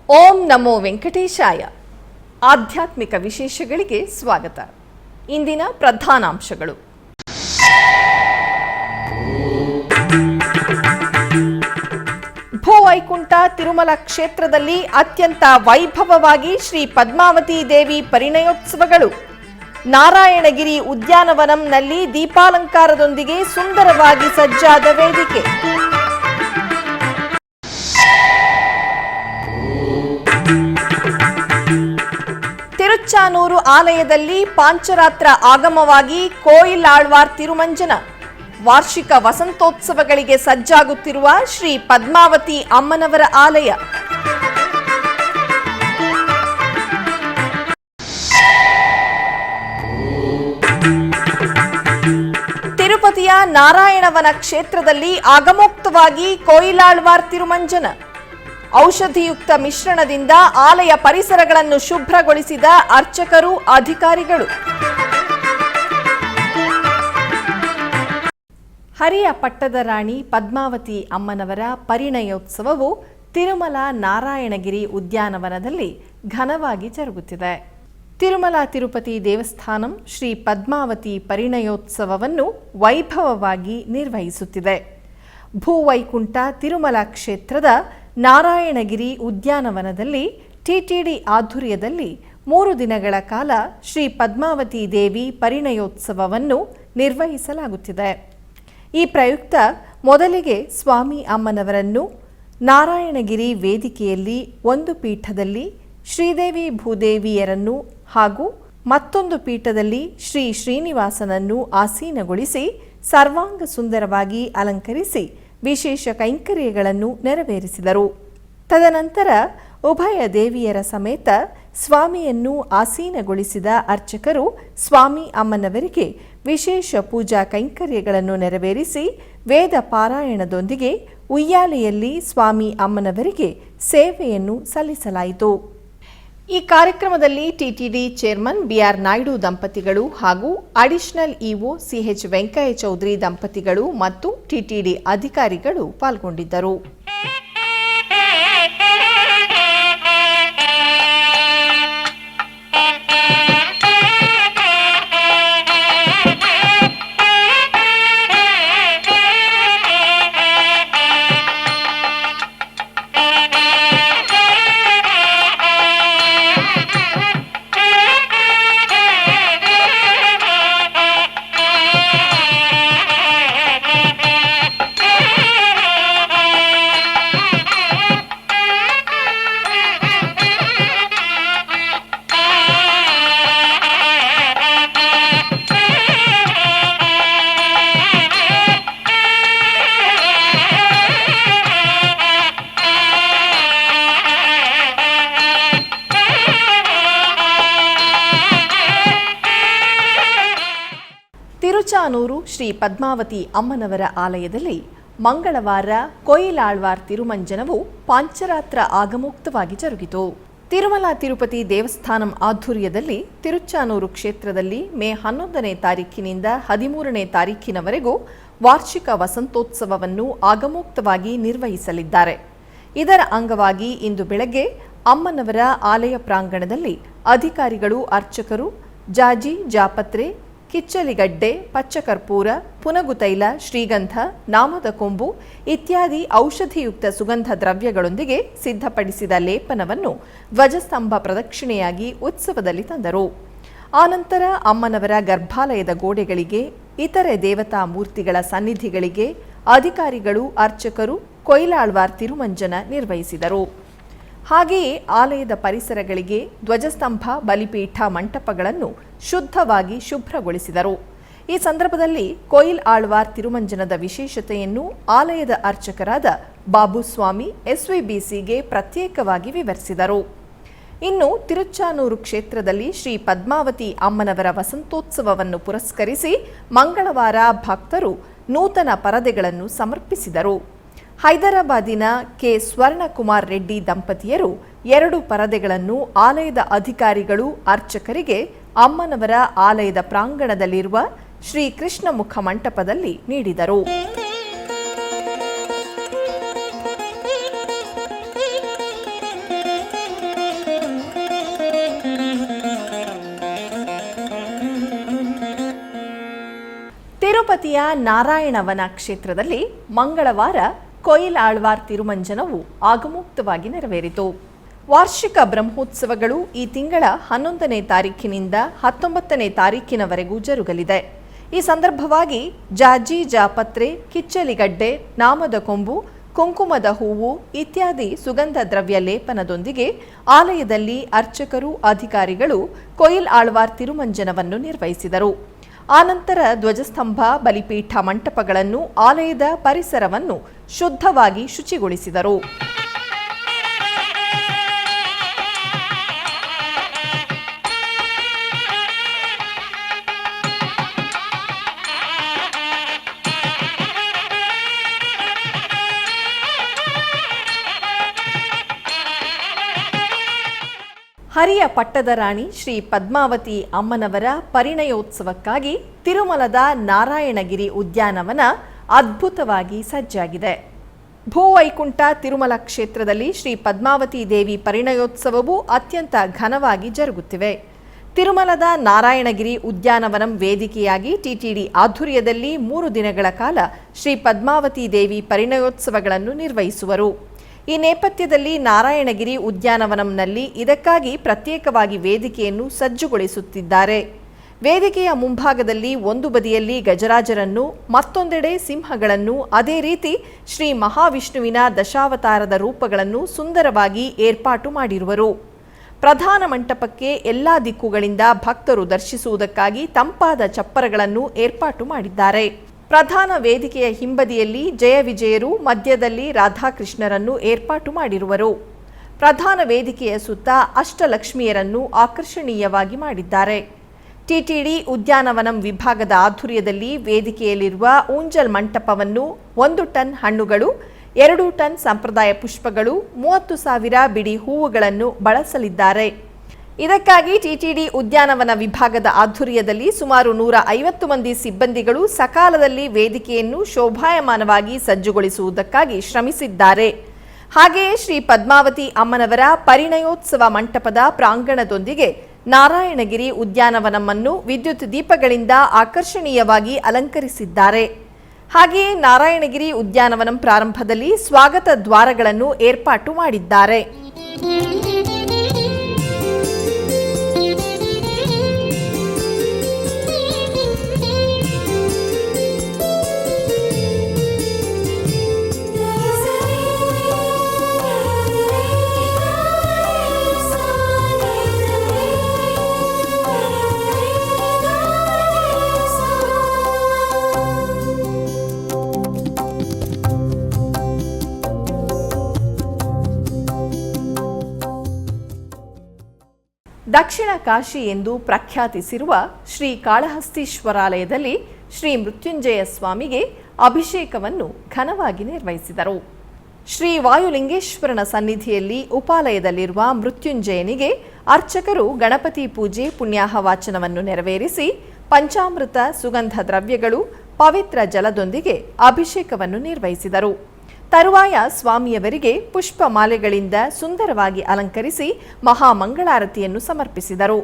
ಓಂ ನಮೋ ವೆಂಕಟೇಶಾಯ. ಆಧ್ಯಾತ್ಮಿಕ ವಿಶೇಷಗಳಿಗೆ ಸ್ವಾಗತ. ಇಂದಿನ ಪ್ರಧಾನಾಂಶಗಳು. ಭೂವೈಕುಂಠ ತಿರುಮಲ ಕ್ಷೇತ್ರದಲ್ಲಿ ಅತ್ಯಂತ ವೈಭವವಾಗಿ ಶ್ರೀ ಪದ್ಮಾವತಿ ದೇವಿ ಪರಿಣಯೋತ್ಸವಗಳು. ನಾರಾಯಣಗಿರಿ ಉದ್ಯಾನವನಂನಲ್ಲಿ ದೀಪಾಲಂಕಾರದೊಂದಿಗೆ ಸುಂದರವಾಗಿ ಸಜ್ಜಾದ ವೇದಿಕೆ. ತಿರುಚಾನೂರು ಆಲಯದಲ್ಲಿ ಪಾಂಚರಾತ್ರ ಆಗಮವಾಗಿ ಕೋಯಿಲ್ ಆಳ್ವಾರ್ ತಿರುಮಂಜನ. ವಾರ್ಷಿಕ ವಸಂತೋತ್ಸವಗಳಿಗೆ ಸಜ್ಜಾಗುತ್ತಿರುವ ಶ್ರೀ ಪದ್ಮಾವತಿ ಅಮ್ಮನವರ ಆಲಯ. ತಿರುಪತಿಯ ನಾರಾಯಣವನ ಕ್ಷೇತ್ರದಲ್ಲಿ ಆಗಮೋಕ್ತವಾಗಿ ಕೋಯಿಲಾಳ್ವಾರ್ ತಿರುಮಂಜನ. ಔಷಧಿಯುಕ್ತ ಮಿಶ್ರಣದಿಂದ ಆಲಯ ಪರಿಸರಗಳನ್ನು ಶುಭ್ರಗೊಳಿಸಿದ ಅರ್ಚಕರು, ಅಧಿಕಾರಿಗಳು. ಹರಿಯ ಪಟ್ಟದ ರಾಣಿ ಪದ್ಮಾವತಿ ಅಮ್ಮನವರ ಪರಿಣಯೋತ್ಸವವು ತಿರುಮಲ ನಾರಾಯಣಗಿರಿ ಉದ್ಯಾನವನದಲ್ಲಿ ಘನವಾಗಿ ಜರುಗುತ್ತಿದೆ. ತಿರುಮಲ ತಿರುಪತಿ ದೇವಸ್ಥಾನಂ ಶ್ರೀ ಪದ್ಮಾವತಿ ಪರಿಣಯೋತ್ಸವವನ್ನು ವೈಭವವಾಗಿ ನಿರ್ವಹಿಸುತ್ತಿದೆ. ಭೂವೈಕುಂಠ ತಿರುಮಲ ಕ್ಷೇತ್ರದ ನಾರಾಯಣಗಿರಿ ಉದ್ಯಾನವನದಲ್ಲಿ ಟಿಟಿಡಿ ಆಧ್ವರ್ಯದಲ್ಲಿ 3 ದಿನಗಳ ಕಾಲ ಶ್ರೀ ಪದ್ಮಾವತಿ ದೇವಿ ಪರಿಣಯೋತ್ಸವವನ್ನು ನಿರ್ವಹಿಸಲಾಗುತ್ತಿದೆ. ಈ ಪ್ರಯುಕ್ತ ಮೊದಲಿಗೆ ಸ್ವಾಮಿ ಅಮ್ಮನವರನ್ನು ನಾರಾಯಣಗಿರಿ ವೇದಿಕೆಯಲ್ಲಿ ಒಂದು ಪೀಠದಲ್ಲಿ ಶ್ರೀದೇವಿ ಭೂದೇವಿಯರನ್ನು ಹಾಗೂ ಮತ್ತೊಂದು ಪೀಠದಲ್ಲಿ ಶ್ರೀ ಶ್ರೀನಿವಾಸನನ್ನು ಆಸೀನಗೊಳಿಸಿ ಸರ್ವಾಂಗ ಸುಂದರವಾಗಿ ಅಲಂಕರಿಸಿ ವಿಶೇಷ ಕೈಂಕರ್ಯಗಳನ್ನು ನೆರವೇರಿಸಿದರು. ತದನಂತರ ಉಭಯ ದೇವಿಯರ ಸಮೇತ ಸ್ವಾಮಿಯನ್ನು ಆಸೀನಗೊಳಿಸಿದ ಅರ್ಚಕರು ಸ್ವಾಮಿ ಅಮ್ಮನವರಿಗೆ ವಿಶೇಷ ಪೂಜಾ ಕೈಂಕರ್ಯಗಳನ್ನು ನೆರವೇರಿಸಿ ವೇದ ಪಾರಾಯಣದೊಂದಿಗೆ ಉಯ್ಯಾಲೆಯಲ್ಲಿ ಸ್ವಾಮಿ ಅಮ್ಮನವರಿಗೆ ಸೇವೆಯನ್ನು ಸಲ್ಲಿಸಲಾಯಿತು. ಈ ಕಾರ್ಯಕ್ರಮದಲ್ಲಿ ಟಿಟಿಡಿ ಚೇರ್ಮನ್ ಬಿಆರ್ ನಾಯ್ಡು ದಂಪತಿಗಳು ಹಾಗೂ ಅಡಿಷನಲ್ ಇಒ ಸಿಎಚ್ ವೆಂಕಯ್ಯ ಚೌಧರಿ ದಂಪತಿಗಳು ಮತ್ತು ಟಿಟಿಡಿ ಅಧಿಕಾರಿಗಳು ಪಾಲ್ಗೊಂಡಿದ್ದರು. ತಿರುಚಾನೂರು ಶ್ರೀ ಪದ್ಮಾವತಿ ಅಮ್ಮನವರ ಆಲಯದಲ್ಲಿ ಮಂಗಳವಾರ ಕೋಯಿಲಾಳ್ವಾರ್ ತಿರುಮಂಜನವು ಪಾಂಚರಾತ್ರ ಆಗಮೋಕ್ತವಾಗಿ ಜರುಗಿತು. ತಿರುಮಲ ತಿರುಪತಿ ದೇವಸ್ಥಾನಂ ಆಧ್ವರ್ಯದಲ್ಲಿ ತಿರುಚಾನೂರು ಕ್ಷೇತ್ರದಲ್ಲಿ ಮೇ 11ನೇ ತಾರೀಖಿನಿಂದ 13ನೇ ತಾರೀಖಿನವರೆಗೂ ವಾರ್ಷಿಕ ವಸಂತೋತ್ಸವವನ್ನು ಆಗಮೋಕ್ತವಾಗಿ ನಿರ್ವಹಿಸಲಿದ್ದಾರೆ. ಇದರ ಅಂಗವಾಗಿ ಇಂದು ಬೆಳಗ್ಗೆ ಅಮ್ಮನವರ ಆಲಯ ಪ್ರಾಂಗಣದಲ್ಲಿ ಅಧಿಕಾರಿಗಳು, ಅರ್ಚಕರು ಜಾಜಿ, ಜಾಪತ್ರೆ, ಕಿಚ್ಚಲಿಗಡ್ಡೆ, ಪಚ್ಚಕರ್ಪೂರ, ಪುನಗುತೈಲ, ಶ್ರೀಗಂಧ, ನಾಮದ ಕೊಂಬು ಇತ್ಯಾದಿ ಔಷಧಿಯುಕ್ತ ಸುಗಂಧ ದ್ರವ್ಯಗಳೊಂದಿಗೆ ಸಿದ್ಧಪಡಿಸಿದ ಲೇಪನವನ್ನು ಧ್ವಜಸ್ತಂಭ ಪ್ರದಕ್ಷಿಣೆಯಾಗಿ ಉತ್ಸವದಲ್ಲಿ ತಂದರು. ಆನಂತರ ಅಮ್ಮನವರ ಗರ್ಭಾಲಯದ ಗೋಡೆಗಳಿಗೆ, ಇತರೆ ದೇವತಾ ಮೂರ್ತಿಗಳ ಸನ್ನಿಧಿಗಳಿಗೆ ಅಧಿಕಾರಿಗಳು, ಅರ್ಚಕರು ಕೋಯಿಲಾಳ್ವಾರ್ ತಿರುಮಂಜನ ನಿರ್ವಹಿಸಿದರು. ಹಾಗೆಯೇ ಆಲಯದ ಪರಿಸರಗಳಿಗೆ ಧ್ವಜಸ್ತಂಭ, ಬಲಿಪೀಠ, ಮಂಟಪಗಳನ್ನು ಶುದ್ಧವಾಗಿ ಶುಭ್ರಗೊಳಿಸಿದರು. ಈ ಸಂದರ್ಭದಲ್ಲಿ ಕೋಯಿಲ್ ಆಳ್ವಾರ್ ತಿರುಮಂಜನದ ವಿಶೇಷತೆಯನ್ನು ಆಲಯದ ಅರ್ಚಕರಾದ ಬಾಬುಸ್ವಾಮಿ ಎಸ್ವಿಬಿಸಿಗೆ ಪ್ರತ್ಯೇಕವಾಗಿ ವಿವರಿಸಿದರು. ಇನ್ನು ತಿರುಚಾನೂರು ಕ್ಷೇತ್ರದಲ್ಲಿ ಶ್ರೀ ಪದ್ಮಾವತಿ ಅಮ್ಮನವರ ವಸಂತೋತ್ಸವವನ್ನು ಪುರಸ್ಕರಿಸಿ ಮಂಗಳವಾರ ಭಕ್ತರು ನೂತನ ಪರದೆಗಳನ್ನು ಸಮರ್ಪಿಸಿದರು. ಹೈದರಾಬಾದಿನ ಕೆ ಸ್ವರ್ಣಕುಮಾರ್ ರೆಡ್ಡಿ ದಂಪತಿಯರು 2 ಪರದೆಗಳನ್ನು ಆಲಯದ ಅಧಿಕಾರಿಗಳು, ಅರ್ಚಕರಿಗೆ ಅಮ್ಮನವರ ಆಲಯದ ಪ್ರಾಂಗಣದಲ್ಲಿರುವ ಶ್ರೀ ಕೃಷ್ಣ ಮುಖ ಮಂಟಪದಲ್ಲಿ ನೀಡಿದರು. ತಿರುಪತಿಯ ನಾರಾಯಣವನ ಕ್ಷೇತ್ರದಲ್ಲಿ ಮಂಗಳವಾರ ಕೊಯಿಲಾಳ್ವಾರ್ ತಿರುಮಂಜನವು ಆಗಮೋಕ್ತವಾಗಿ ನೆರವೇರಿತು. ವಾರ್ಷಿಕ ಬ್ರಹ್ಮೋತ್ಸವಗಳು ಈ ತಿಂಗಳ 11ನೇ ತಾರೀಖಿನಿಂದ 19ನೇ ತಾರೀಖಿನವರೆಗೂ ಜರುಗಲಿದೆ. ಈ ಸಂದರ್ಭವಾಗಿ ಜಾಜಿ ಜಾಪತ್ರೆ, ಕಿಚ್ಚಲಿಗಡ್ಡೆ, ನಾಮದ ಕೊಂಬು, ಕುಂಕುಮದ ಹೂವು ಇತ್ಯಾದಿ ಸುಗಂಧ ದ್ರವ್ಯ ಲೇಪನದೊಂದಿಗೆ ಆಲಯದಲ್ಲಿ ಅರ್ಚಕರು, ಅಧಿಕಾರಿಗಳು ಕೊಯಿಲಾಳ್ವಾರ್ ತಿರುಮಂಜನವನ್ನು ನಿರ್ವಹಿಸಿದರು. ಆನಂತರ ಧ್ವಜಸ್ತಂಭ, ಬಲಿಪೀಠ ಮಂಟಪಗಳನ್ನು, ಆಲಯದ ಪರಿಸರವನ್ನು ಶುದ್ಧವಾಗಿ ಶುಚಿಗೊಳಿಸಿದರು. ಹರಿಯ ಪಟ್ಟದ ರಾಣಿ ಶ್ರೀ ಪದ್ಮಾವತಿ ಅಮ್ಮನವರ ಪರಿಣಯೋತ್ಸವಕ್ಕಾಗಿ ತಿರುಮಲದ ನಾರಾಯಣಗಿರಿ ಉದ್ಯಾನವನ ಅದ್ಭುತವಾಗಿ ಸಜ್ಜಾಗಿದೆ. ಭೂವೈಕುಂಠ ತಿರುಮಲ ಕ್ಷೇತ್ರದಲ್ಲಿ ಶ್ರೀ ಪದ್ಮಾವತಿ ದೇವಿ ಪರಿಣಯೋತ್ಸವವು ಅತ್ಯಂತ ಘನವಾಗಿ ಜರುಗುತ್ತಿವೆ. ತಿರುಮಲದ ನಾರಾಯಣಗಿರಿ ಉದ್ಯಾನವನಂ ವೇದಿಕೆಯಾಗಿ ಟಿಟಿಡಿ ಆಧ್ವರ್ಯದಲ್ಲಿ 3 ದಿನಗಳ ಕಾಲ ಶ್ರೀ ಪದ್ಮಾವತಿ ದೇವಿ ಪರಿಣಯೋತ್ಸವಗಳನ್ನು ನಿರ್ವಹಿಸುವರು. ಈ ನೇಪಥ್ಯದಲ್ಲಿ ನಾರಾಯಣಗಿರಿ ಉದ್ಯಾನವನಂನಲ್ಲಿ ಇದಕ್ಕಾಗಿ ಪ್ರತ್ಯೇಕವಾಗಿ ವೇದಿಕೆಯನ್ನು ಸಜ್ಜುಗೊಳಿಸುತ್ತಿದ್ದಾರೆ. ವೇದಿಕೆಯ ಮುಂಭಾಗದಲ್ಲಿ ಒಂದು ಬದಿಯಲ್ಲಿ ಗಜರಾಜರನ್ನು, ಮತ್ತೊಂದೆಡೆ ಸಿಂಹಗಳನ್ನು, ಅದೇ ರೀತಿ ಶ್ರೀ ಮಹಾವಿಷ್ಣುವಿನ ದಶಾವತಾರದ ರೂಪಗಳನ್ನು ಸುಂದರವಾಗಿ ಏರ್ಪಾಟು ಮಾಡಿರುವರು. ಪ್ರಧಾನ ಮಂಟಪಕ್ಕೆ ಎಲ್ಲಾ ದಿಕ್ಕುಗಳಿಂದ ಭಕ್ತರು ದರ್ಶಿಸುವುದಕ್ಕಾಗಿ ತಂಪಾದ ಚಪ್ಪರಗಳನ್ನು ಏರ್ಪಾಟು ಮಾಡಿದ್ದಾರೆ. ಪ್ರಧಾನ ವೇದಿಕೆಯ ಹಿಂಬದಿಯಲ್ಲಿ ಜಯ ವಿಜಯರು, ಮಧ್ಯದಲ್ಲಿ ರಾಧಾಕೃಷ್ಣರನ್ನು ಏರ್ಪಾಟು ಮಾಡಿರುವರು. ಪ್ರಧಾನ ವೇದಿಕೆಯ ಸುತ್ತ ಅಷ್ಟಲಕ್ಷ್ಮಿಯರನ್ನು ಆಕರ್ಷಣೀಯವಾಗಿ ಮಾಡಿದ್ದಾರೆ. ಟಿಟಿಡಿ ಉದ್ಯಾನವನಂ ವಿಭಾಗದ ಆಧ್ವರ್ಯದಲ್ಲಿ ವೇದಿಕೆಯಲ್ಲಿರುವ ಊಂಜಲ್ ಮಂಟಪವನ್ನು 1 ಟನ್ ಹಣ್ಣುಗಳು, 2 ಟನ್ ಸಂಪ್ರದಾಯ ಪುಷ್ಪಗಳು, 30,000 ಬಿಡಿ ಹೂವುಗಳನ್ನು ಬಳಸಲಿದ್ದಾರೆ. ಇದಕ್ಕಾಗಿ ಟಿಟಿಡಿ ಉದ್ಯಾನವನ ವಿಭಾಗದ ಆಧ್ವರ್ಯದಲ್ಲಿ ಸುಮಾರು 150 ಮಂದಿ ಸಿಬ್ಬಂದಿಗಳು ಸಕಾಲದಲ್ಲಿ ವೇದಿಕೆಯನ್ನು ಶೋಭಾಯಮಾನವಾಗಿ ಸಜ್ಜುಗೊಳಿಸುವುದಕ್ಕಾಗಿ ಶ್ರಮಿಸಿದ್ದಾರೆ. ಹಾಗೆಯೇ ಶ್ರೀ ಪದ್ಮಾವತಿ ಅಮ್ಮನವರ ಪರಿಣಯೋತ್ಸವ ಮಂಟಪದ ಪ್ರಾಂಗಣದೊಂದಿಗೆ ನಾರಾಯಣಗಿರಿ ಉದ್ಯಾನವನವನ್ನು ವಿದ್ಯುತ್ ದೀಪಗಳಿಂದ ಆಕರ್ಷಣೀಯವಾಗಿ ಅಲಂಕರಿಸಿದ್ದಾರೆ. ಹಾಗೆಯೇ ನಾರಾಯಣಗಿರಿ ಉದ್ಯಾನವನಂ ಪ್ರಾರಂಭದಲ್ಲಿ ಸ್ವಾಗತ ದ್ವಾರಗಳನ್ನು ಏರ್ಪಾಟು ಮಾಡಿದ್ದಾರೆ. ದಕ್ಷಿಣ ಕಾಶಿ ಎಂದು ಪ್ರಖ್ಯಾತಿಸಿರುವ ಶ್ರೀ ಕಾಳಹಸ್ತೀಶ್ವರಾಲಯದಲ್ಲಿ ಶ್ರೀ ಮೃತ್ಯುಂಜಯ ಸ್ವಾಮಿಗೆ ಅಭಿಷೇಕವನ್ನು ಘನವಾಗಿ ನಿರ್ವಹಿಸಿದರು. ಶ್ರೀ ವಾಯುಲಿಂಗೇಶ್ವರನ ಸನ್ನಿಧಿಯಲ್ಲಿ ಉಪಾಲಯದಲ್ಲಿರುವ ಮೃತ್ಯುಂಜಯನಿಗೆ ಅರ್ಚಕರು ಗಣಪತಿ ಪೂಜೆ, ಪುಣ್ಯಾಹ ವಾಚನವನ್ನು ನೆರವೇರಿಸಿ ಪಂಚಾಮೃತ, ಸುಗಂಧ ದ್ರವ್ಯಗಳು, ಪವಿತ್ರ ಜಲದೊಂದಿಗೆ ಅಭಿಷೇಕವನ್ನು ನಿರ್ವಹಿಸಿದರು. ತರುವಾಯ ಸ್ವಾಮಿಯವರಿಗೆ ಪುಷ್ಪ ಮಾಲೆಗಳಿಂದ ಸುಂದರವಾಗಿ ಅಲಂಕರಿಸಿ ಮಹಾಮಂಗಳಾರತಿಯನ್ನು ಸಮರ್ಪಿಸಿದರು.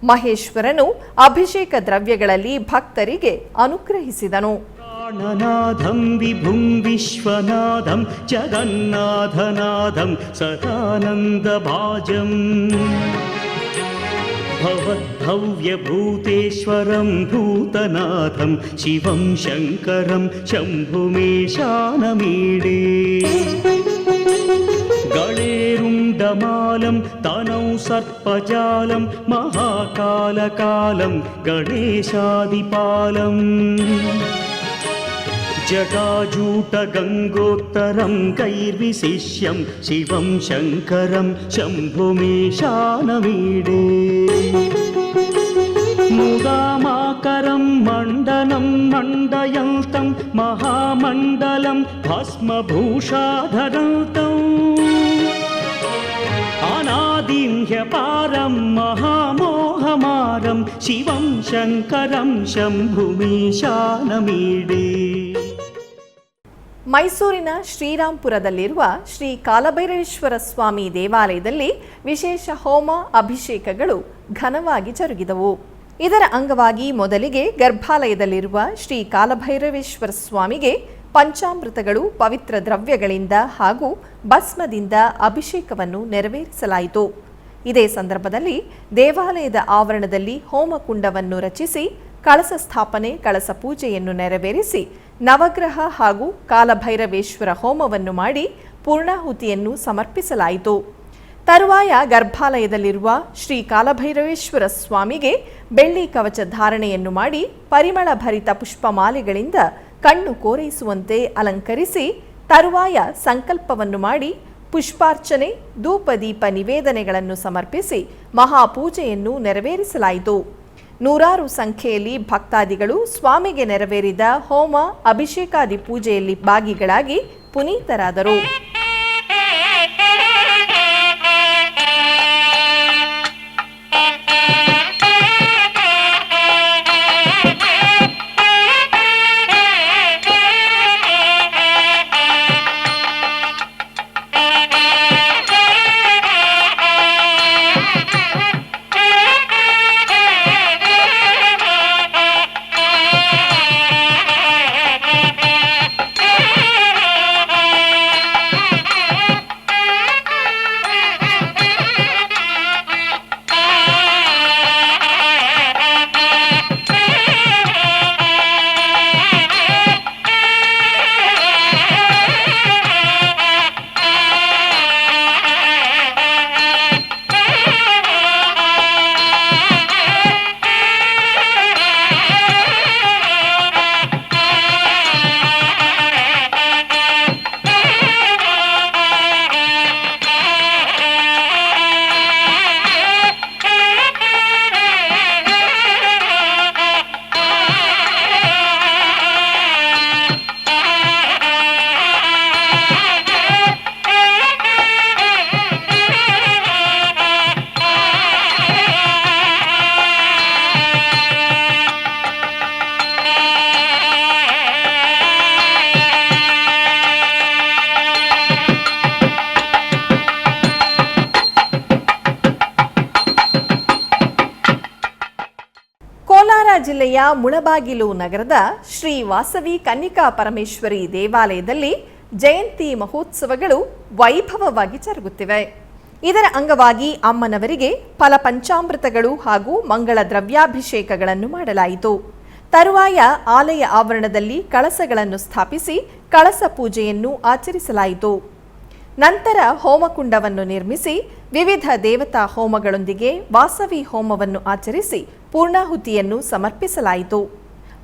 ಮಹೇಶ್ವರನು ಅಭಿಷೇಕ ದ್ರವ್ಯಗಳಲ್ಲಿ ಭಕ್ತರಿಗೆ ಅನುಗ್ರಹಿಸಿದನು. ಪ್ರಾಣನಾಥಂ ವಿಭುಂ ವಿಶ್ವನಾಥಂ ಜಗನ್ನಾಥನಾಥಂ ಸದಾನಂದ ಭಾಜಂ ಭವದ್ಭವ್ಯಭೂತೇಶ್ವರಂ ಭೂತನಾಥಂ ಶಿವಂ ಶಂಕರಂ ಶಂಭುಮೇಶಾನಮೀಡೇ ಗಣೇರುಂಡಮಾಲಂ ತನೌ ಸರ್ಪಜಾಲಂ ಮಹಾಕಾಲಕಾಲಂ ಗಣೇಶಾದಿಪಾಲಂ ಜಟಾಜೂಟಗಂಗೋತ್ತರಂ ಕೈರ್ವಿಶಿಷ್ಯಂ ಶಿವಂ ಶಂಕರಂ ಶಂಭುಮೇಶಾನಮೀಡೇ ಮುದಾಮಾಕರಂ ಮಂಡನಂ ಮಂಡಯಂತಂ ಮಹಾಮಂಡಲಂ ಭಸ್ಮಭೂಷಾಧರಂತಂ ಅನಾದಿಂ ಹ್ಯಪಾರಂ ಮಹಾಮೋಹಮಾರಂ ಶಿವಂ ಶಂಕರಂ ಶಂಭುಮೇಶಾನಮೀಡೇ. ಮೈಸೂರಿನ ಶ್ರೀರಾಂಪುರದಲ್ಲಿರುವ ಶ್ರೀ ಕಾಲಭೈರವೇಶ್ವರ ಸ್ವಾಮಿ ದೇವಾಲಯದಲ್ಲಿ ವಿಶೇಷ ಹೋಮ, ಅಭಿಷೇಕಗಳು ಘನವಾಗಿ ಜರುಗಿದವು. ಇದರ ಅಂಗವಾಗಿ ಮೊದಲಿಗೆ ಗರ್ಭಾಲಯದಲ್ಲಿರುವ ಶ್ರೀ ಕಾಲಭೈರವೇಶ್ವರ ಸ್ವಾಮಿಗೆ ಪಂಚಾಮೃತಗಳು, ಪವಿತ್ರ ದ್ರವ್ಯಗಳಿಂದ ಹಾಗೂ ಭಸ್ಮದಿಂದ ಅಭಿಷೇಕವನ್ನು ನೆರವೇರಿಸಲಾಯಿತು. ಇದೇ ಸಂದರ್ಭದಲ್ಲಿ ದೇವಾಲಯದ ಆವರಣದಲ್ಲಿ ಹೋಮಕುಂಡವನ್ನು ರಚಿಸಿ ಕಳಸ ಸ್ಥಾಪನೆ, ಕಳಸ ಪೂಜೆಯನ್ನು ನೆರವೇರಿಸಿ ನವಗ್ರಹ ಹಾಗೂ ಕಾಲಭೈರವೇಶ್ವರ ಹೋಮವನ್ನು ಮಾಡಿ ಪೂರ್ಣಾಹುತಿಯನ್ನು ಸಮರ್ಪಿಸಲಾಯಿತು. ತರುವಾಯ ಗರ್ಭಾಲಯದಲ್ಲಿರುವ ಶ್ರೀ ಕಾಲಭೈರವೇಶ್ವರ ಸ್ವಾಮಿಗೆ ಬೆಳ್ಳಿ ಕವಚ ಧಾರಣೆಯನ್ನು ಮಾಡಿ ಪರಿಮಳ ಭರಿತ ಪುಷ್ಪಮಾಲೆಗಳಿಂದ ಕಣ್ಣು ಕೋರೈಸುವಂತೆ ಅಲಂಕರಿಸಿ ತರುವಾಯ ಸಂಕಲ್ಪವನ್ನು ಮಾಡಿ ಪುಷ್ಪಾರ್ಚನೆ, ಧೂಪದೀಪ ನಿವೇದನೆಗಳನ್ನು ಸಮರ್ಪಿಸಿ ಮಹಾಪೂಜೆಯನ್ನು ನೆರವೇರಿಸಲಾಯಿತು. ನೂರಾರು ಸಂಖ್ಯೆಯಲ್ಲಿ ಭಕ್ತಾದಿಗಳು ಸ್ವಾಮಿಗೆ ನೆರವೇರಿದ ಹೋಮ, ಅಭಿಷೇಕಾದಿ ಪೂಜೆಯಲ್ಲಿ ಭಾಗಿಗಳಾಗಿ ಪುನೀತರಾದರು. ಜಿಲ್ಲೆಯ ಮುಳಬಾಗಿಲು ನಗರದ ಶ್ರೀ ವಾಸವಿ ಕನ್ನಿಕಾ ಪರಮೇಶ್ವರಿ ದೇವಾಲಯದಲ್ಲಿ ಜಯಂತಿ ಮಹೋತ್ಸವಗಳು ವೈಭವವಾಗಿ ಜರುಗುತ್ತಿವೆ. ಇದರ ಅಂಗವಾಗಿ ಅಮ್ಮನವರಿಗೆ ಫಲಪಂಚಾಮೃತಗಳು ಹಾಗೂ ಮಂಗಳ ದ್ರವ್ಯಾಭಿಷೇಕಗಳನ್ನು ಮಾಡಲಾಯಿತು. ತರುವಾಯ ಆಲಯ ಆವರಣದಲ್ಲಿ ಕಳಸಗಳನ್ನು ಸ್ಥಾಪಿಸಿ ಕಳಸ ಪೂಜೆಯನ್ನು ಆಚರಿಸಲಾಯಿತು. ನಂತರ ಹೋಮಕುಂಡವನ್ನು ನಿರ್ಮಿಸಿ ವಿವಿಧ ದೇವತಾ ಹೋಮಗಳೊಂದಿಗೆ ವಾಸವಿ ಹೋಮವನ್ನು ಆಚರಿಸಿ ಪೂರ್ಣಾಹುತಿಯನ್ನು ಸಮರ್ಪಿಸಲಾಯಿತು.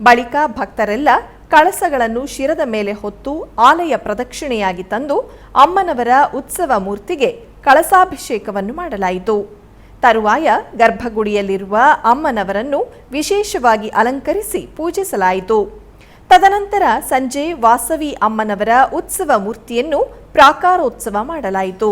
ಬಳಿಕ ಭಕ್ತರೆಲ್ಲ ಕಳಸಗಳನ್ನು ಶಿರದ ಮೇಲೆ ಹೊತ್ತು ಆಲಯ ಪ್ರದಕ್ಷಿಣೆಯಾಗಿ ತಂದು ಅಮ್ಮನವರ ಉತ್ಸವ ಮೂರ್ತಿಗೆ ಕಳಸಾಭಿಷೇಕವನ್ನು ಮಾಡಲಾಯಿತು. ತರುವಾಯ ಗರ್ಭಗುಡಿಯಲ್ಲಿರುವ ಅಮ್ಮನವರನ್ನು ವಿಶೇಷವಾಗಿ ಅಲಂಕರಿಸಿ ಪೂಜಿಸಲಾಯಿತು. ತದನಂತರ ಸಂಜೆ ವಾಸವಿ ಅಮ್ಮನವರ ಉತ್ಸವ ಮೂರ್ತಿಯನ್ನು ಪ್ರಾಕಾರೋತ್ಸವ ಮಾಡಲಾಯಿತು.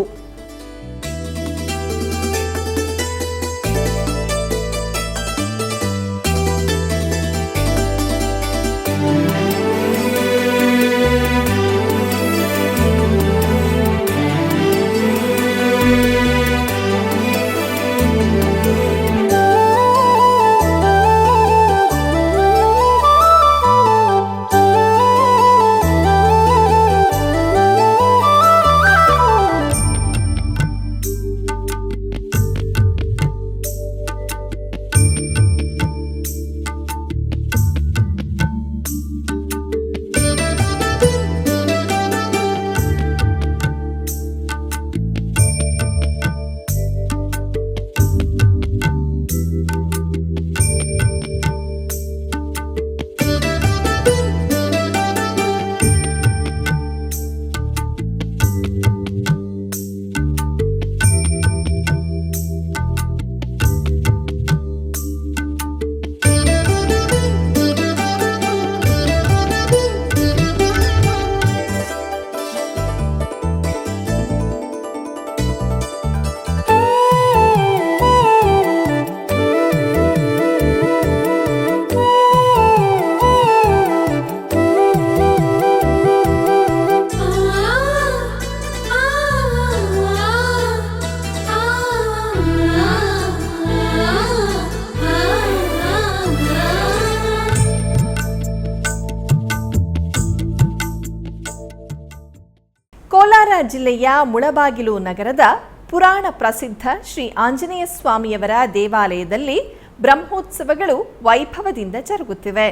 ಜಿಲ್ಲೆಯ ಮುಳಬಾಗಿಲು ನಗರದ ಪುರಾಣ ಪ್ರಸಿದ್ಧ ಶ್ರೀ ಆಂಜನೇಯ ಸ್ವಾಮಿಯವರ ದೇವಾಲಯದಲ್ಲಿ ಬ್ರಹ್ಮೋತ್ಸವಗಳು ವೈಭವದಿಂದ ಜರುಗುತ್ತಿವೆ.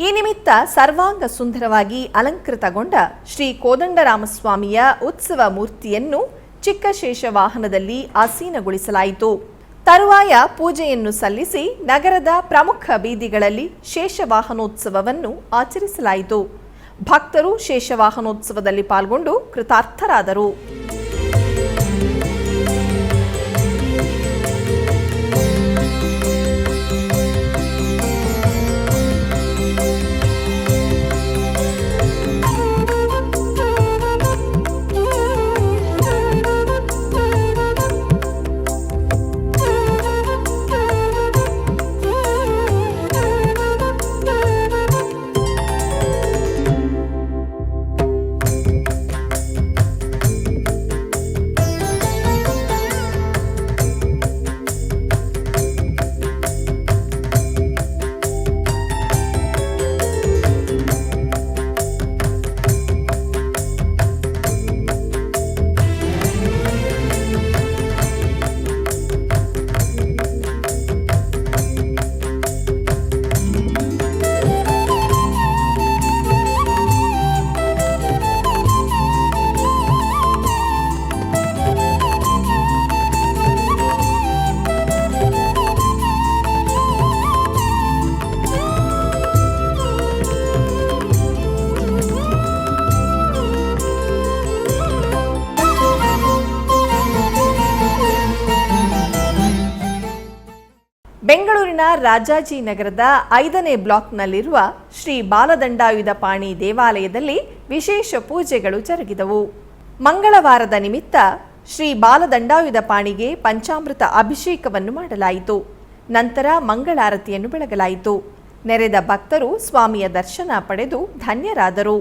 ಈ ನಿಮಿತ್ತ ಸರ್ವಾಂಗ ಸುಂದರವಾಗಿ ಅಲಂಕೃತಗೊಂಡ ಶ್ರೀ ಕೋದಂಡರಾಮಸ್ವಾಮಿಯ ಉತ್ಸವ ಮೂರ್ತಿಯನ್ನು ಚಿಕ್ಕಶೇಷ ವಾಹನದಲ್ಲಿ ಆಸೀನಗೊಳಿಸಲಾಯಿತು. ತರುವಾಯ ಪೂಜೆಯನ್ನು ಸಲ್ಲಿಸಿ ನಗರದ ಪ್ರಮುಖ ಬೀದಿಗಳಲ್ಲಿ ಶೇಷವಾಹನೋತ್ಸವವನ್ನು ಆಚರಿಸಲಾಯಿತು. ಭಕ್ತರು ಶೇಷವಾಹನೋತ್ಸವದಲ್ಲಿ ಪಾಲ್ಗೊಂಡು ಕೃತಾರ್ಥರಾದರು. ಬೆಂಗಳೂರಿನ ರಾಜಾಜಿನಗರದ 5ನೇ ಬ್ಲಾಕ್ನಲ್ಲಿರುವ ಶ್ರೀ ಬಾಲದಂಡಾಯುಧಪಾಣಿ ದೇವಾಲಯದಲ್ಲಿ ವಿಶೇಷ ಪೂಜೆಗಳು ಜರುಗಿದವು. ಮಂಗಳವಾರದ ನಿಮಿತ್ತ ಶ್ರೀ ಬಾಲದಂಡಾಯುಧಪಾಣಿಗೆ ಪಂಚಾಮೃತ ಅಭಿಷೇಕವನ್ನು ಮಾಡಲಾಯಿತು. ನಂತರ ಮಂಗಳಾರತಿಯನ್ನು ಬೆಳಗಲಾಯಿತು. ನೆರೆದ ಭಕ್ತರು ಸ್ವಾಮಿಯ ದರ್ಶನ ಪಡೆದು ಧನ್ಯರಾದರು.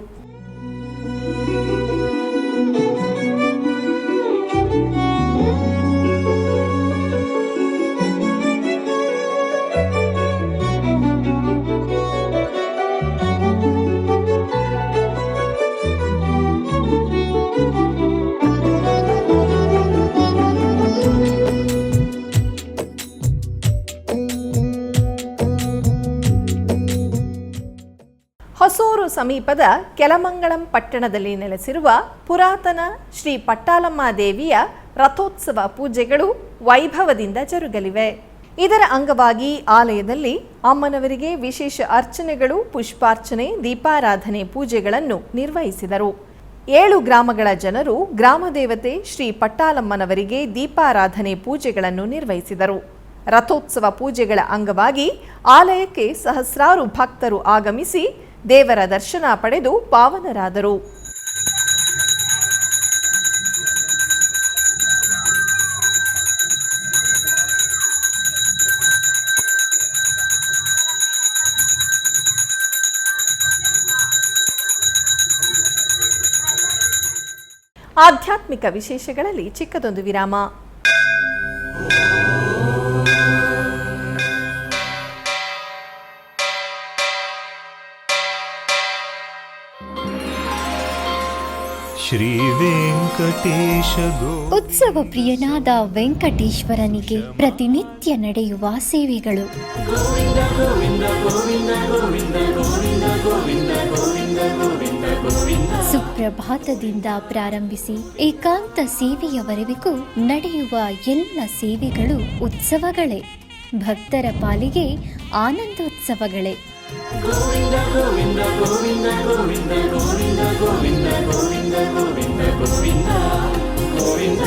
ಹೊಸೂರು ಸಮೀಪದ ಕೆಲಮಂಗಳಂ ಪಟ್ಟಣದಲ್ಲಿ ನೆಲೆಸಿರುವ ಪುರಾತನ ಶ್ರೀ ಪಟ್ಟಾಲಮ್ಮ ದೇವಿಯ ರಥೋತ್ಸವ ಪೂಜೆಗಳು ವೈಭವದಿಂದ ಜರುಗಲಿವೆ. ಇದರ ಅಂಗವಾಗಿ ಆಲಯದಲ್ಲಿ ಅಮ್ಮನವರಿಗೆ ವಿಶೇಷ ಅರ್ಚನೆಗಳು, ಪುಷ್ಪಾರ್ಚನೆ, ದೀಪಾರಾಧನೆ ಪೂಜೆಗಳನ್ನು ನಿರ್ವಹಿಸಿದರು. 7 ಗ್ರಾಮಗಳ ಜನರು ಗ್ರಾಮ ದೇವತೆ ಶ್ರೀ ಪಟ್ಟಾಲಮ್ಮನವರಿಗೆ ದೀಪಾರಾಧನೆ ಪೂಜೆಗಳನ್ನು ನಿರ್ವಹಿಸಿದರು. ರಥೋತ್ಸವ ಪೂಜೆಗಳ ಅಂಗವಾಗಿ ಆಲಯಕ್ಕೆ ಸಹಸ್ರಾರು ಭಕ್ತರು ಆಗಮಿಸಿ ದೇವರ ದರ್ಶನ ಪಡೆದು ಪಾವನರಾದರು. ಆಧ್ಯಾತ್ಮಿಕ ವಿಶೇಷಗಳಲ್ಲಿ ಚಿಕ್ಕದೊಂದು ವಿರಾಮ. ಶ್ರೀ ವೆಂಕಟೇಶ ಉತ್ಸವ ಪ್ರಿಯನಾದ ವೆಂಕಟೇಶ್ವರನಿಗೆ ಪ್ರತಿನಿತ್ಯ ನಡೆಯುವ ಸೇವೆಗಳು. ಸುಪ್ರಭಾತದಿಂದ ಪ್ರಾರಂಭಿಸಿ ಏಕಾಂತ ಸೇವೆಯವರೆಗೂ ನಡೆಯುವ ಎಲ್ಲ ಸೇವೆಗಳು ಉತ್ಸವಗಳೇ. ಭಕ್ತರ ಪಾಲಿಗೆ ಆನಂದೋತ್ಸವಗಳೇ. ಗೋವಿಂದ ಗೋವಿಂದ ಗೋವಿಂದ ಗೋವಿಂದ ಗೋವಿಂದ ಗೋವಿಂದ ಗೋವಿಂದ ಗೋವಿಂದ ಗೋವಿಂದ ಗೋವಿಂದ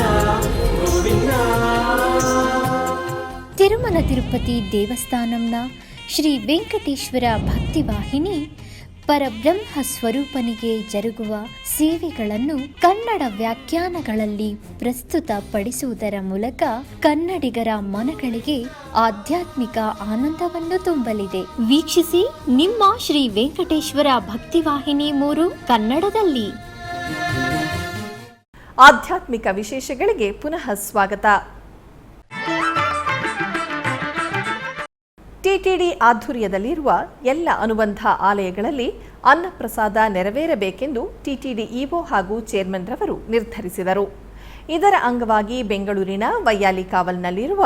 ಗೋವಿಂದ. ತಿರುಮಲ ತಿರುಪತಿ ದೇವಸ್ಥಾನಂನ ಶ್ರೀ ವೆಂಕಟೇಶ್ವರ ಭಕ್ತಿವಾಹಿನಿ ಪರಬ್ರಹ್ಮ ಸ್ವರೂಪನಿಗೆ ಜರುಗುವ ಸೇವೆಗಳನ್ನು ಕನ್ನಡ ವ್ಯಾಖ್ಯಾನಗಳಲ್ಲಿ ಪ್ರಸ್ತುತಪಡಿಸುವುದರ ಮೂಲಕ ಕನ್ನಡಿಗರ ಮನಗಳಿಗೆ ಆಧ್ಯಾತ್ಮಿಕ ಆನಂದವನ್ನು ತುಂಬಲಿದೆ. ವೀಕ್ಷಿಸಿ ನಿಮ್ಮ ಶ್ರೀ ವೆಂಕಟೇಶ್ವರ ಭಕ್ತಿವಾಹಿನಿ 3 ಕನ್ನಡದಲ್ಲಿ. ಆಧ್ಯಾತ್ಮಿಕ ವಿಶೇಷಗಳಿಗೆ ಪುನಃ ಸ್ವಾಗತ. ಟಿಟಿಡಿ ಆಧ್ವರ್ಯದಲ್ಲಿರುವ ಎಲ್ಲ ಅನುಬಂಧ ಆಲಯಗಳಲ್ಲಿ ಅನ್ನಪ್ರಸಾದ ನೆರವೇರಬೇಕೆಂದು ಟಿಟಿಡಿ ಇಒ ಹಾಗೂ ಚೇರ್ಮನ್ ರವರು ನಿರ್ಧರಿಸಿದರು. ಇದರ ಅಂಗವಾಗಿ ಬೆಂಗಳೂರಿನ ವೈಯಾಲಿಕಾವಲ್ನಲ್ಲಿರುವ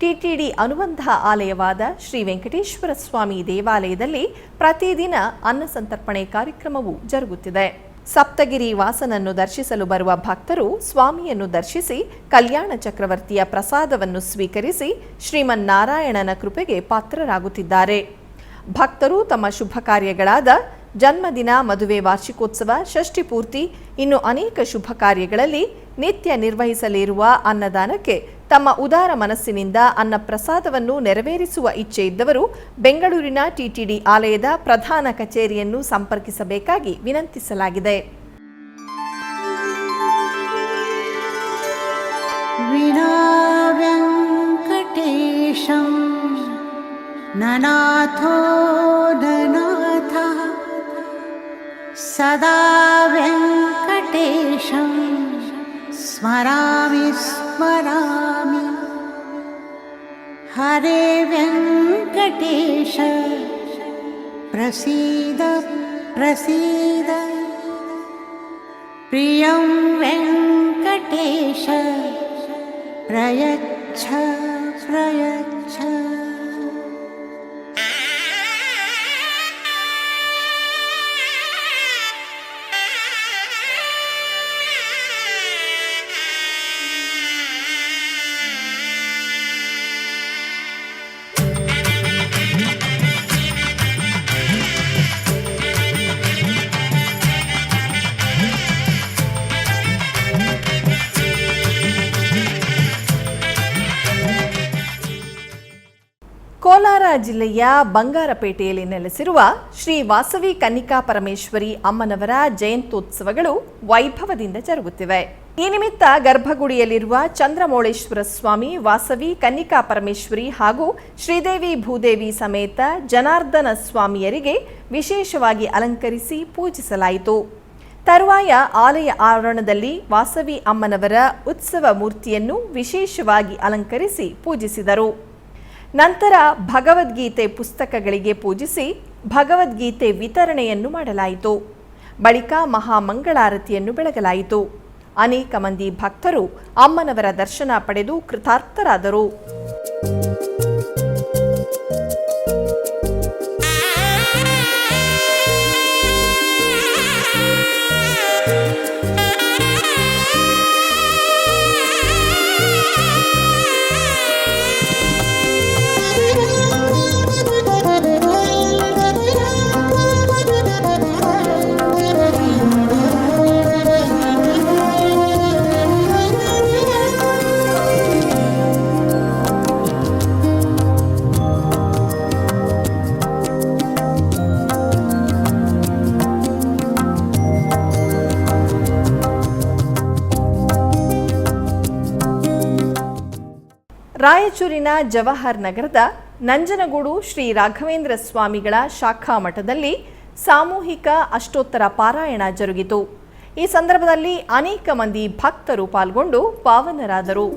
ಟಿಟಿಡಿ ಅನುಬಂಧ ಆಲಯವಾದ ಶ್ರೀ ವೆಂಕಟೇಶ್ವರ ಸ್ವಾಮಿ ದೇವಾಲಯದಲ್ಲಿ ಪ್ರತಿದಿನ ಅನ್ನ ಸಂತರ್ಪಣೆ ಕಾರ್ಯಕ್ರಮವು ಜರುಗುತ್ತಿದೆ. ಸಪ್ತಗಿರಿ ವಾಸನನ್ನು ದರ್ಶಿಸಲು ಬರುವ ಭಕ್ತರು ಸ್ವಾಮಿಯನ್ನು ದರ್ಶಿಸಿ ಕಲ್ಯಾಣ ಚಕ್ರವರ್ತಿಯ ಪ್ರಸಾದವನ್ನು ಸ್ವೀಕರಿಸಿ ಶ್ರೀಮನ್ನಾರಾಯಣನ ಕೃಪೆಗೆ ಪಾತ್ರರಾಗುತ್ತಿದ್ದಾರೆ. ಭಕ್ತರು ತಮ್ಮ ಶುಭ ಕಾರ್ಯಗಳಾದ ಜನ್ಮದಿನ, ಮದುವೆ, ವಾರ್ಷಿಕೋತ್ಸವ, ಷಷ್ಠಿ ಪೂರ್ತಿ ಇನ್ನು ಅನೇಕ ಶುಭ ಕಾರ್ಯಗಳಲ್ಲಿ ನಿತ್ಯ ನಿರ್ವಹಿಸಲಿರುವ ಅನ್ನದಾನಕ್ಕೆ ತಮ್ಮ ಉದಾರ ಮನಸ್ಸಿನಿಂದ ಅನ್ನ ಪ್ರಸಾದವನ್ನು ನೆರವೇರಿಸುವ ಇಚ್ಛೆ ಇದ್ದವರು ಬೆಂಗಳೂರಿನ ಟಿಟಿಡಿ ಆಲಯದ ಪ್ರಧಾನ ಕಚೇರಿಯನ್ನು ಸಂಪರ್ಕಿಸಬೇಕಾಗಿ ವಿನಂತಿಸಲಾಗಿದೆ. ವಿನಾ ವೆಂಕಟೇಶಂ ನನಾಥೋ ನನಾಥಃ ಸದಾ ವೆಂಕಟೇಶಂ ಸ್ಮರಾಮಿ ಸ್ಮರಾಮಿ. ಹರೇ ವೆಂಕಟೇಶ ಪ್ರಸೀದ ಪ್ರಸೀದ. ಪ್ರಿಯಂ ವೆಂಕಟೇಶ ಪ್ರಯಚ್ಛ ಪ್ರಯಚ್ಛ. ಕೋಲಾರ ಜಿಲ್ಲೆಯ ಬಂಗಾರಪೇಟೆಯಲ್ಲಿ ನೆಲೆಸಿರುವ ಶ್ರೀ ವಾಸವಿ ಕನ್ನಿಕಾ ಪರಮೇಶ್ವರಿ ಅಮ್ಮನವರ ಜಯಂತ್ಯೋತ್ಸವಗಳು ವೈಭವದಿಂದ ಜರುಗುತ್ತಿವೆ. ಈ ನಿಮಿತ್ತ ಗರ್ಭಗುಡಿಯಲ್ಲಿರುವ ಚಂದ್ರಮೌಳೇಶ್ವರ ಸ್ವಾಮಿ, ವಾಸವಿ ಕನ್ನಿಕಾ ಪರಮೇಶ್ವರಿ ಹಾಗೂ ಶ್ರೀದೇವಿ ಭೂದೇವಿ ಸಮೇತ ಜನಾರ್ದನ ಸ್ವಾಮಿಯರಿಗೆ ವಿಶೇಷವಾಗಿ ಅಲಂಕರಿಸಿ ಪೂಜಿಸಲಾಯಿತು. ತರುವಾಯ ಆಲಯ ಆವರಣದಲ್ಲಿ ವಾಸವಿ ಅಮ್ಮನವರ ಉತ್ಸವ ಮೂರ್ತಿಯನ್ನು ವಿಶೇಷವಾಗಿ ಅಲಂಕರಿಸಿ ಪೂಜಿಸಿದರು. ನಂತರ ಭಗವದ್ಗೀತೆ ಪುಸ್ತಕಗಳಿಗೆ ಪೂಜಿಸಿ ಭಗವದ್ಗೀತೆ ವಿತರಣೆಯನ್ನು ಮಾಡಲಾಯಿತು. ಬಳಿಕ ಮಹಾಮಂಗಳಾರತಿಯನ್ನು ಬೆಳಗಲಾಯಿತು. ಅನೇಕ ಮಂದಿ ಭಕ್ತರು ಅಮ್ಮನವರ ದರ್ಶನ ಪಡೆದು ಕೃತಾರ್ಥರಾದರು. ರಾಯಚೂರಿನ ಜವಾಹರ್ ನಗರದ ನಂಜನಗೂಡು ಶ್ರೀ ರಾಘವೇಂದ್ರ ಸ್ವಾಮಿಗಳ ಶಾಖಾ ಮಠದಲ್ಲಿ ಸಾಮೂಹಿಕ ಅಷ್ಟೋತ್ತರ ಪಾರಾಯಣ ಜರುಗಿತು. ಈ ಸಂದರ್ಭದಲ್ಲಿ ಅನೇಕ ಮಂದಿ ಭಕ್ತರು ಪಾಲ್ಗೊಂಡು ಪಾವನರಾದರು.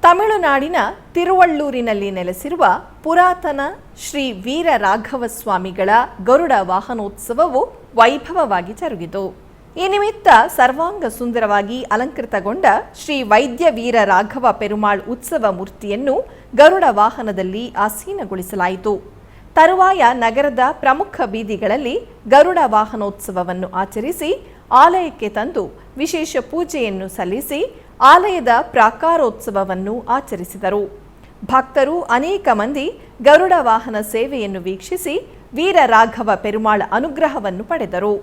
ತಮಿಳುನಾಡಿನ ತಿರುವಳ್ಳೂರಿನಲ್ಲಿ ನೆಲೆಸಿರುವ ಪುರಾತನ ಶ್ರೀ ವೀರ ರಾಘವ ಸ್ವಾಮಿಗಳ ಗರುಡ ವಾಹನೋತ್ಸವವು ವೈಭವವಾಗಿ ಜರುಗಿತು. ಈ ನಿಮಿತ್ತ ಸರ್ವಾಂಗ ಸುಂದರವಾಗಿ ಅಲಂಕೃತಗೊಂಡ ಶ್ರೀ ವೈದ್ಯ ವೀರ ರಾಘವ ಪೆರುಮಾಳ್ ಉತ್ಸವ ಮೂರ್ತಿಯನ್ನು ಗರುಡ ವಾಹನದಲ್ಲಿ ಆಸೀನಗೊಳಿಸಲಾಯಿತು. ತರುವಾಯ ನಗರದ ಪ್ರಮುಖ ಬೀದಿಗಳಲ್ಲಿ ಗರುಡ ವಾಹನೋತ್ಸವವನ್ನು ಆಚರಿಸಿ ಆಲಯಕ್ಕೆ ತಂದು ವಿಶೇಷ ಪೂಜೆಯನ್ನು ಸಲ್ಲಿಸಿ ಆಲಯದ ಪ್ರಾಕಾರೋತ್ಸವವನ್ನು ಆಚರಿಸಿದರು. ಭಕ್ತರು ಅನೇಕ ಮಂದಿ ಗರುಡ ವಾಹನ ಸೇವೆಯನ್ನು ವೀಕ್ಷಿಸಿ ವೀರರಾಘವ ಪೆರುಮಾಳ ಅನುಗ್ರಹವನ್ನು ಪಡೆದರು.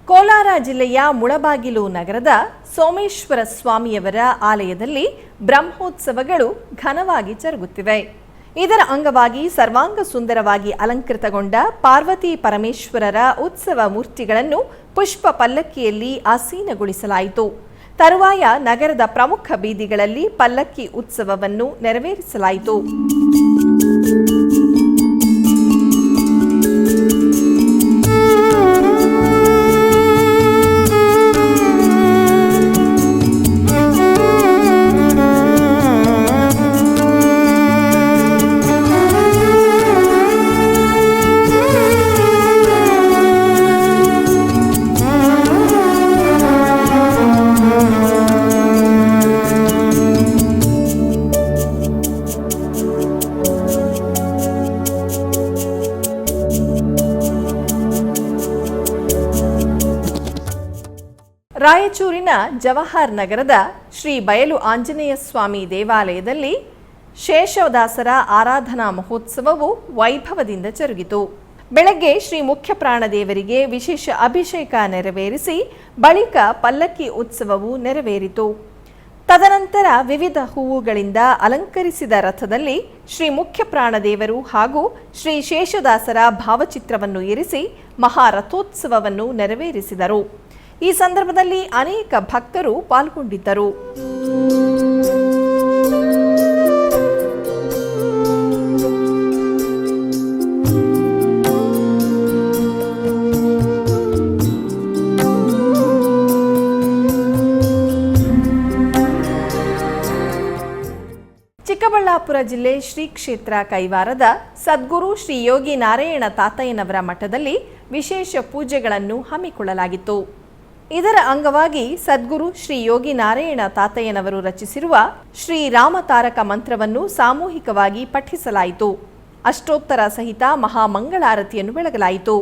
ಕೋಲಾರ ಜಿಲ್ಲೆಯ ಮುಳಬಾಗಿಲು ನಗರದ ಸೋಮೇಶ್ವರ ಸ್ವಾಮಿಯವರ ಆಲಯದಲ್ಲಿ ಬ್ರಹ್ಮೋತ್ಸವಗಳು ಘನವಾಗಿ ಜರುಗುತ್ತಿವೆ. ಇದರ ಅಂಗವಾಗಿ ಸರ್ವಾಂಗ ಸುಂದರವಾಗಿ ಅಲಂಕೃತಗೊಂಡ ಪಾರ್ವತಿ ಪರಮೇಶ್ವರರ ಉತ್ಸವ ಮೂರ್ತಿಗಳನ್ನು ಪುಷ್ಪ ಪಲ್ಲಕ್ಕಿಯಲ್ಲಿ ಆಸೀನಗೊಳಿಸಲಾಯಿತು. ತರುವಾಯ ನಗರದ ಪ್ರಮುಖ ಬೀದಿಗಳಲ್ಲಿ ಪಲ್ಲಕ್ಕಿ ಉತ್ಸವವನ್ನು ನೆರವೇರಿಸಲಾಯಿತು. ರಾಯಚೂರಿನ ಜವಾಹರ್ ನಗರದ ಶ್ರೀ ಬಯಲು ಆಂಜನೇಯ ಸ್ವಾಮಿ ದೇವಾಲಯದಲ್ಲಿ ಶೇಷದಾಸರ ಆರಾಧನಾ ಮಹೋತ್ಸವವು ವೈಭವದಿಂದ ಜರುಗಿತು. ಬೆಳಗ್ಗೆ ಶ್ರೀ ಮುಖ್ಯ ಪ್ರಾಣದೇವರಿಗೆ ವಿಶೇಷ ಅಭಿಷೇಕ ನೆರವೇರಿಸಿ ಬಳಿಕ ಪಲ್ಲಕ್ಕಿ ಉತ್ಸವವು ನೆರವೇರಿತು. ತದನಂತರ ವಿವಿಧ ಹೂವುಗಳಿಂದ ಅಲಂಕರಿಸಿದ ರಥದಲ್ಲಿ ಶ್ರೀ ಮುಖ್ಯ ಪ್ರಾಣದೇವರು ಹಾಗೂ ಶ್ರೀ ಶೇಷದಾಸರ ಭಾವಚಿತ್ರವನ್ನು ಇರಿಸಿ ಮಹಾರಥೋತ್ಸವವನ್ನು ನೆರವೇರಿಸಿದರು. ಈ ಸಂದರ್ಭದಲ್ಲಿ ಅನೇಕ ಭಕ್ತರು ಪಾಲ್ಗೊಂಡಿದ್ದರು. ಚಿಕ್ಕಬಳ್ಳಾಪುರ ಜಿಲ್ಲೆ ಶ್ರೀ ಕ್ಷೇತ್ರ ಕೈವಾರದ ಸದ್ಗುರು ಶ್ರೀ ಯೋಗಿ ನಾರಾಯಣ ತಾತಯ್ಯನವರ ಮಠದಲ್ಲಿ ವಿಶೇಷ ಪೂಜೆಗಳನ್ನು ಹಮ್ಮಿಕೊಳ್ಳಲಾಗಿತ್ತು. ಇದರ ಅಂಗವಾಗಿ ಸದ್ಗುರು ಶ್ರೀ ಯೋಗಿ ನಾರಾಯಣ ತಾತಯ್ಯನವರು ರಚಿಸಿರುವ ಶ್ರೀ ರಾಮತಾರಕ ಮಂತ್ರವನ್ನು ಸಾಮೂಹಿಕವಾಗಿ ಪಠಿಸಲಾಯಿತು. ಅಷ್ಟೋತ್ತರ ಸಹಿತ ಮಹಾಮಂಗಳಾರತಿಯನ್ನು ಬೆಳಗಲಾಯಿತು.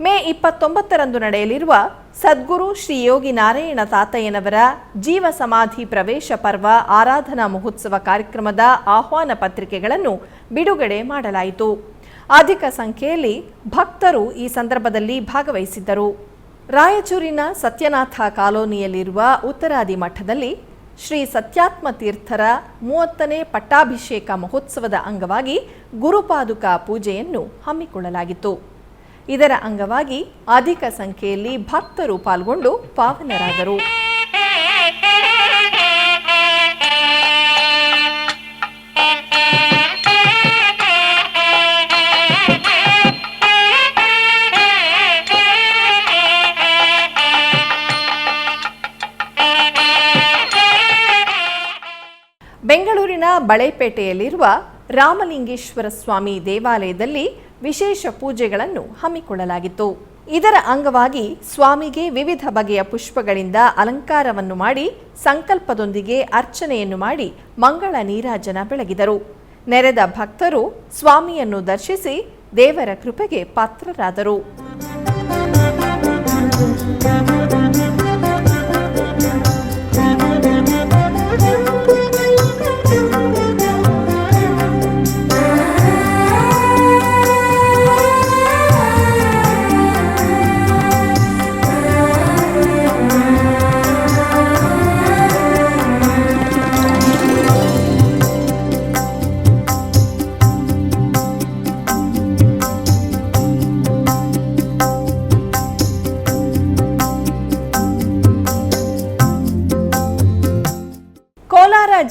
ಮೇ 29ರಂದು ನಡೆಯಲಿರುವ ಸದ್ಗುರು ಶ್ರೀ ಯೋಗಿ ನಾರಾಯಣ ತಾತಯ್ಯನವರ ಜೀವ ಸಮಾಧಿ ಪ್ರವೇಶ ಪರ್ವ ಆರಾಧನಾ ಮಹೋತ್ಸವ ಕಾರ್ಯಕ್ರಮದ ಆಹ್ವಾನ ಪತ್ರಿಕೆಗಳನ್ನು ಬಿಡುಗಡೆ ಮಾಡಲಾಯಿತು. ಅಧಿಕ ಸಂಖ್ಯೆಯಲ್ಲಿ ಭಕ್ತರು ಈ ಸಂದರ್ಭದಲ್ಲಿ ಭಾಗವಹಿಸಿದ್ದರು. ರಾಯಚೂರಿನ ಸತ್ಯನಾಥ ಕಾಲೋನಿಯಲ್ಲಿರುವ ಉತ್ತರಾದಿ ಮಠದಲ್ಲಿ ಶ್ರೀ ಸತ್ಯಾತ್ಮ ತೀರ್ಥರ 30ನೇ ಪಟ್ಟಾಭಿಷೇಕ ಮಹೋತ್ಸವದ ಅಂಗವಾಗಿ ಗುರುಪಾದುಕಾ ಪೂಜೆಯನ್ನು ಹಮ್ಮಿಕೊಳ್ಳಲಾಗಿತ್ತು. ಇದರ ಅಂಗವಾಗಿ ಅಧಿಕ ಸಂಖ್ಯೆಯಲ್ಲಿ ಭಕ್ತರು ಪಾಲ್ಗೊಂಡು ಪಾವನರಾದರು. ಬೆಂಗಳೂರಿನ ಬಳೆಪೇಟೆಯಲ್ಲಿರುವ ರಾಮಲಿಂಗೇಶ್ವರ ಸ್ವಾಮಿ ದೇವಾಲಯದಲ್ಲಿ ವಿಶೇಷ ಪೂಜೆಗಳನ್ನು ಹಮ್ಮಿಕೊಳ್ಳಲಾಗಿತ್ತು. ಇದರ ಅಂಗವಾಗಿ ಸ್ವಾಮಿಗೆ ವಿವಿಧ ಬಗೆಯ ಪುಷ್ಪಗಳಿಂದ ಅಲಂಕಾರವನ್ನು ಮಾಡಿ ಸಂಕಲ್ಪದೊಂದಿಗೆ ಅರ್ಚನೆಯನ್ನು ಮಾಡಿ ಮಂಗಳ ನೀರಾಜನ ಬೆಳಗಿದರು. ನೆರೆದ ಭಕ್ತರು ಸ್ವಾಮಿಯನ್ನು ದರ್ಶಿಸಿ ದೇವರ ಕೃಪೆಗೆ ಪಾತ್ರರಾದರು.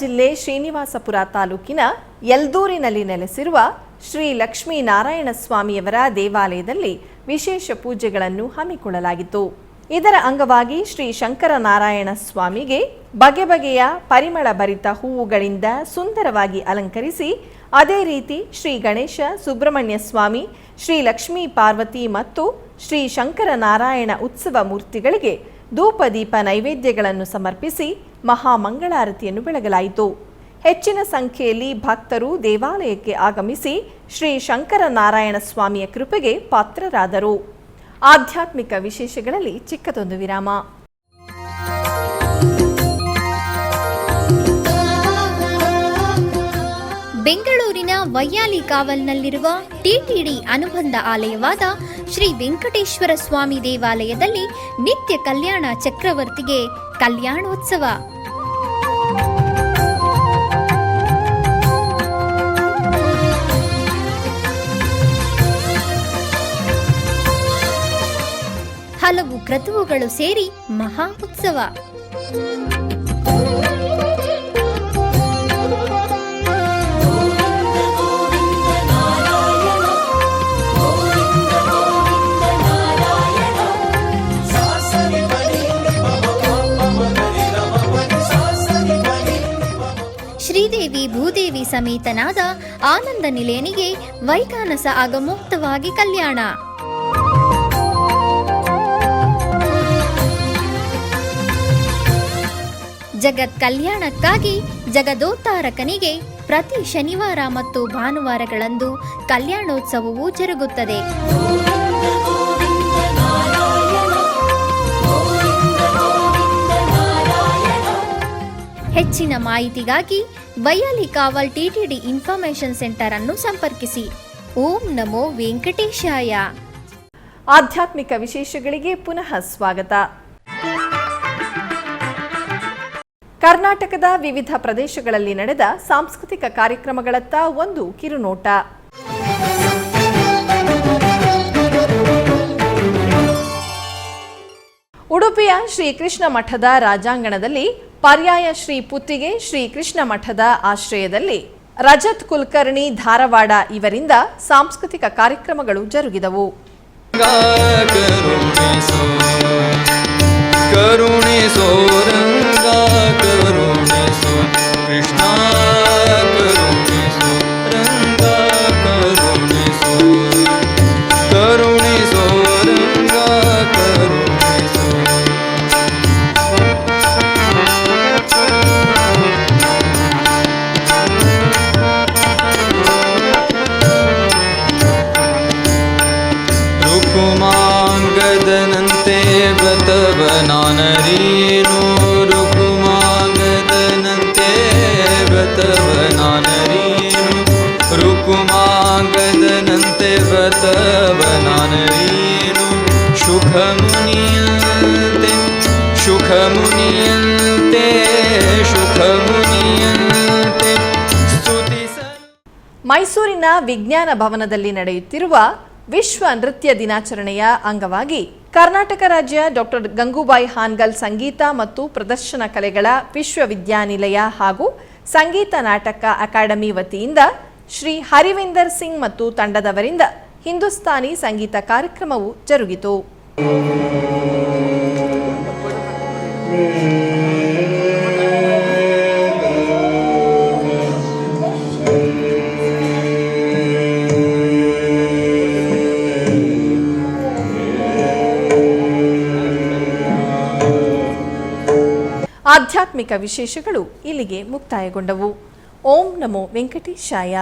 ಜಿಲ್ಲೆ ಶ್ರೀನಿವಾಸಪುರ ತಾಲೂಕಿನ ಯಲ್ದೂರಿನಲ್ಲಿ ನೆಲೆಸಿರುವ ಶ್ರೀ ಲಕ್ಷ್ಮೀನಾರಾಯಣ ಸ್ವಾಮಿಯವರ ದೇವಾಲಯದಲ್ಲಿ ವಿಶೇಷ ಪೂಜೆಗಳನ್ನು ಹಮ್ಮಿಕೊಳ್ಳಲಾಗಿತ್ತು. ಇದರ ಅಂಗವಾಗಿ ಶ್ರೀ ಶಂಕರನಾರಾಯಣ ಸ್ವಾಮಿಗೆ ಬಗೆ ಬಗೆಯ ಪರಿಮಳ ಭರಿತ ಹೂವುಗಳಿಂದ ಸುಂದರವಾಗಿ ಅಲಂಕರಿಸಿ, ಅದೇ ರೀತಿ ಶ್ರೀ ಗಣೇಶ, ಸುಬ್ರಹ್ಮಣ್ಯ ಸ್ವಾಮಿ, ಶ್ರೀ ಲಕ್ಷ್ಮೀ ಪಾರ್ವತಿ ಮತ್ತು ಶ್ರೀ ಶಂಕರನಾರಾಯಣ ಉತ್ಸವ ಮೂರ್ತಿಗಳಿಗೆ ಧೂಪ ದೀಪ ನೈವೇದ್ಯಗಳನ್ನು ಸಮರ್ಪಿಸಿ ಮಹಾಮಂಗಳಾರತಿಯನ್ನು ಬೆಳಗಲಾಯಿತು. ಹೆಚ್ಚಿನ ಸಂಖ್ಯೆಯಲ್ಲಿ ಭಕ್ತರು ದೇವಾಲಯಕ್ಕೆ ಆಗಮಿಸಿ ಶ್ರೀ ಶಂಕರನಾರಾಯಣ ಸ್ವಾಮಿಯ ಕೃಪೆಗೆ ಪಾತ್ರರಾದರು. ಆಧ್ಯಾತ್ಮಿಕ ವಿಶೇಷಗಳಲ್ಲಿ ಚಿಕ್ಕದೊಂದು ವಿರಾಮ. ಬೆಂಗಳೂರಿನ ವೈಯಾಲಿ ಕಾವಲ್ನಲ್ಲಿರುವ ಟಿಟಿಡಿ ಅನುಬಂಧ ಆಲಯವಾದ ಶ್ರೀ ವೆಂಕಟೇಶ್ವರ ಸ್ವಾಮಿ ದೇವಾಲಯದಲ್ಲಿ ನಿತ್ಯ ಕಲ್ಯಾಣ ಚಕ್ರವರ್ತಿಗೆ ಕಲ್ಯಾಣೋತ್ಸವ. ಹಲವು ಕ್ರತುವುಗಳು ಸೇರಿ ಮಹಾ ಉತ್ಸವ. ಶ್ರೀದೇವಿ ಭೂದೇವಿ ಸಮೇತನಾದ ಆನಂದ ನಿಲಯನಿಗೆ ವೈಖಾನಸ ಆಗಮೋಕ್ತವಾಗಿ ಕಲ್ಯಾಣ. ಜಗತ್ ಕಲ್ಯಾಣಕ್ಕಾಗಿ ಜಗದೋತ್ತಾರಕನಿಗೆ ಪ್ರತಿ ಶನಿವಾರ ಮತ್ತು ಭಾನುವಾರಗಳಂದು ಕಲ್ಯಾಣೋತ್ಸವವು ಜರುಗುತ್ತದೆ. ಹೆಚ್ಚಿನ ಮಾಹಿತಿಗಾಗಿ ವೈಯಾಲಿ ಕಾವಲ್ ಟಿಟಿಡಿ ಇನ್ಫಾರ್ಮೇಶನ್ ಸೆಂಟರ್ ಅನ್ನು ಸಂಪರ್ಕಿಸಿ. ಓಂ ನಮೋ ವೆಂಕಟೇಶಾಯ. ಆಧ್ಯಾತ್ಮಿಕ ವಿಶೇಷಗಳಿಗೆ ಪುನಃ ಸ್ವಾಗತ. ಕರ್ನಾಟಕದ ವಿವಿಧ ಪ್ರದೇಶಗಳಲ್ಲಿ ನಡೆದ ಸಾಂಸ್ಕೃತಿಕ ಕಾರ್ಯಕ್ರಮಗಳತ್ತ ಒಂದು ಕಿರುನೋಟ. ಉಡುಪಿಯ ಶ್ರೀಕೃಷ್ಣ ಮಠದ ರಾಜಾಂಗಣದಲ್ಲಿ ಪರ್ಯಾಯ ಶ್ರೀ ಪುತ್ತಿಗೆ ಶ್ರೀಕೃಷ್ಣ ಮಠದ ಆಶ್ರಯದಲ್ಲಿ ರಜತ್ ಕುಲಕರ್ಣಿ ಧಾರವಾಡ ಇವರಿಂದ ಸಾಂಸ್ಕೃತಿಕ ಕಾರ್ಯಕ್ರಮಗಳು ಜರುಗಿದವು. रुकुमाङ्गदनन्ते बतवनानरीनो रुकुमाङ्गदनन्ते बतवनानरीनो रुकुमाङ्गदनन्ते बतवनानरीनो सुखमुनियन्ते सुखमुनियन्ते सुखमुनियन्ते स्तुतिस. ಮೈಸೂರಿನ ವಿಜ್ಞಾನ ಭವನದಲ್ಲಿ ನಡೆಯುತ್ತಿರುವ ವಿಶ್ವ ನೃತ್ಯ ದಿನಾಚರಣೆಯ ಅಂಗವಾಗಿ ಕರ್ನಾಟಕ ರಾಜ್ಯ ಡಾಕ್ಟರ್ ಗಂಗೂಬಾಯಿ ಹಾನ್ಗಲ್ ಸಂಗೀತ ಮತ್ತು ಪ್ರದರ್ಶನ ಕಲೆಗಳ ವಿಶ್ವವಿದ್ಯಾನಿಲಯ ಹಾಗೂ ಸಂಗೀತ ನಾಟಕ ಅಕಾಡೆಮಿ ವತಿಯಿಂದ ಶ್ರೀ ಹರಿವಿಂದರ್ ಸಿಂಗ್ ಮತ್ತು ತಂಡದವರಿಂದ ಹಿಂದೂಸ್ತಾನಿ ಸಂಗೀತ ಕಾರ್ಯಕ್ರಮವು ಜರುಗಿತು. ಆಧ್ಯಾತ್ಮಿಕ ವಿಶೇಷಗಳು ಇಲ್ಲಿಗೆ ಮುಕ್ತಾಯಗೊಂಡವು. ಓಂ ನಮೋ ವೆಂಕಟೇಶಾಯ.